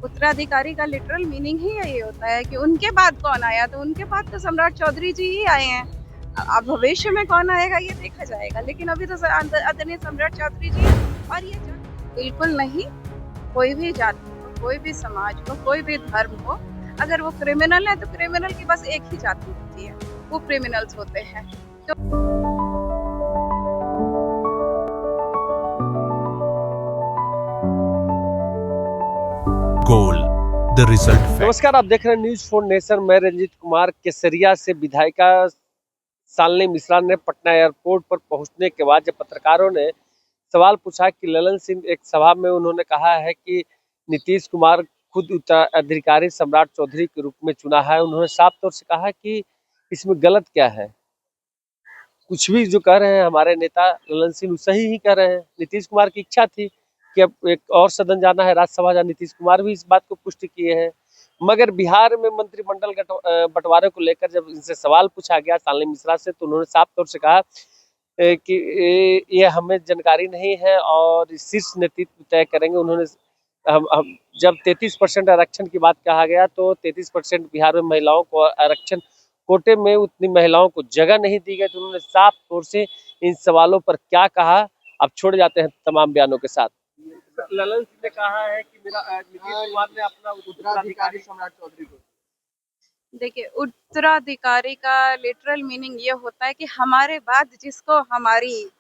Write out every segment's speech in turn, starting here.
उत्तराधिकारी का literal meaning ही यही होता है कि उनके बाद कौन आया, तो उनके बाद तो सम्राट चौधरी जी ही आए हैं। अब भविष्य में कौन आएगा ये देखा जाएगा, लेकिन अभी तो आदरणीय सम्राट चौधरी जी और ये बिल्कुल नहीं। कोई भी जाति हो, कोई भी समाज हो, कोई भी धर्म हो, अगर वो क्रिमिनल है तो क्रिमिनल की बस एक ही जाति होती है, वो क्रिमिनल्स होते हैं। तो गोल द रिजल्ट फैक्ट। नमस्कार, आप देख रहे हैं न्यूज फॉर नेशन। मैं रंजीत कुमार। केसरिया से विधायिका शालिनी मिश्रा ने पटना एयरपोर्ट पर पहुंचने के बाद जब पत्रकारों ने सवाल पूछा कि ललन सिंह, एक सभा में उन्होंने कहा है कि नीतीश कुमार खुद उत्तराधिकारी सम्राट चौधरी के रूप में चुना है। उन्होंने साफ तौर से कहा कि इसमें गलत क्या है। कुछ भी जो कह रहे हैं हमारे नेता ललन सिंह सही ही कह रहे हैं। नीतीश कुमार की इच्छा थी कि अब एक और सदन जाना है, राज्यसभा जहाँ नीतीश कुमार भी इस बात को पुष्टि किए हैं। मगर बिहार में मंत्रिमंडल बंटवारे को लेकर जब इनसे सवाल पूछा गया शालिनी मिश्रा से, तो उन्होंने साफ तौर से कहा कि ये हमें जानकारी नहीं है और शीर्ष नेतृत्व तय करेंगे। उन्होंने हम जब 33% आरक्षण की बात कहा गया तो 33% बिहार में महिलाओं को आरक्षण कोटे में उतनी महिलाओं को जगह नहीं दी गई। तो उन्होंने साफ तौर से इन सवालों पर क्या कहा, अब छोड़ जाते हैं तमाम बयानों के साथ। ललन सिंह ने कहा है कि मेरा नीतीश कुमार ने अपना उत्तराधिकारी सम्राट चौधरी को। देखिए, उत्तराधिकारी का लिटरल मीनिंग ये होता है कि हमारे बाद जिसको हमारी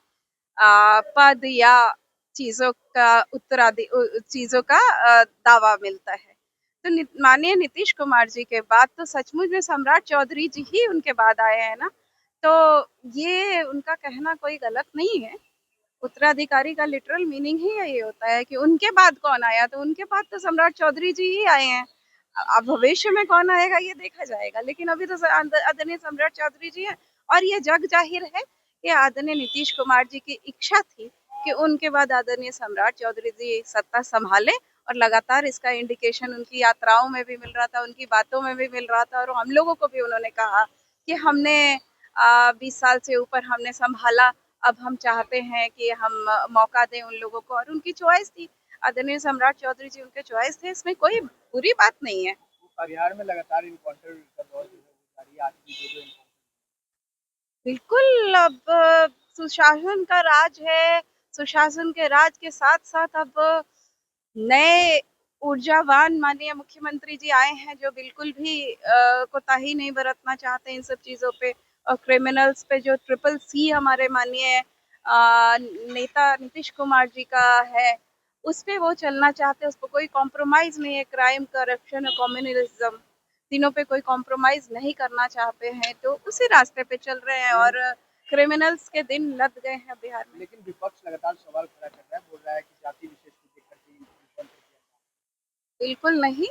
पद या चीजों का दावा मिलता है। तो माननीय नीतीश कुमार जी के बाद तो सचमुच में सम्राट चौधरी जी ही उनके बाद आए हैं ना, तो ये उनका कहना कोई गलत नहीं है। उत्तराधिकारी का लिटरल मीनिंग ही यही होता है कि उनके बाद कौन आया, तो उनके बाद तो सम्राट चौधरी जी ही आए हैं। अब भविष्य में कौन आएगा ये देखा जाएगा, लेकिन अभी तो आदरणीय सम्राट चौधरी जी हैं। और ये जग जाहिर है कि आदरणीय नीतीश कुमार जी की इच्छा थी कि उनके बाद आदरणीय सम्राट चौधरी जी सत्ता संभाले, और लगातार इसका इंडिकेशन उनकी यात्राओं में भी मिल रहा था, उनकी बातों में भी मिल रहा था। और हम लोगों को भी उन्होंने कहा कि हमने 20 साल से ऊपर हमने संभाला, अब हम चाहते हैं कि हम मौका दें उन लोगों को, और उनकी चॉइस थी। आदरणीय सम्राट चौधरी जी उनके चॉइस थे, इसमें कोई बुरी बात नहीं है। बिहार में लगातार इनकाउंटर बिल्कुल, अब सुशासन का राज है। सुशासन के राज के साथ साथ अब नए ऊर्जावान माननीय मुख्यमंत्री जी आए हैं, जो बिल्कुल भी कोताही नहीं बरतना चाहते इन सब चीजों पे। और क्रिमिनल्स पे जो CCC हमारे माननीय नेता नीतीश कुमार जी का है, उस पे वो चलना चाहते हैं। उस पर कोई कॉम्प्रोमाइज नहीं है। क्राइम, करप्शन और कम्युनलिज्म, तीनों पे कोई कॉम्प्रोमाइज नहीं करना चाहते हैं, तो उसी रास्ते पे चल रहे हैं और क्रिमिनल्स के दिन लद गए हैं बिहार में। लेकिन विपक्ष लगातार सवाल खड़ा कर रहा है, बोल रहा है कि जाति विशेष को देख करके बिल्कुल नहीं।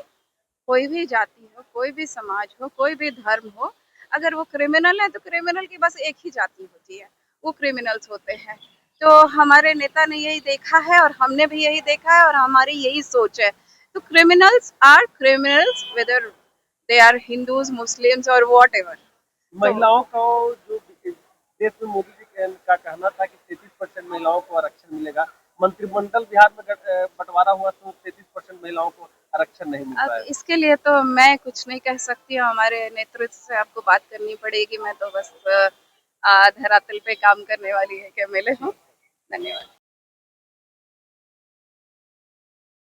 कोई भी जाति हो, कोई भी समाज हो, कोई भी धर्म हो, अगर वो क्रिमिनल है तो क्रिमिनल की बस एक ही जाति होती है, वो क्रिमिनल्स होते हैं। तो हमारे नेता ने यही देखा है और हमने भी यही देखा है और हमारी यही सोच है। तो criminals are criminals, whether they are Hindus, Muslims और व्हाटएवर। महिलाओं को जो देश में मोदी जी का कहना था कि 33% महिलाओं को आरक्षण मिलेगा, मंत्रिमंडल बिहार में बंटवारा हुआ तो 33% महिलाओं को आरक्षण नहीं मिल रहा है। अब इसके लिए तो मैं कुछ नहीं कह सकती हूँ, हमारे नेतृत्व से आपको बात करनी पड़ेगी। मैं तो बस धरातल पे काम करने वाली है कि मिले हूँ। धन्यवाद।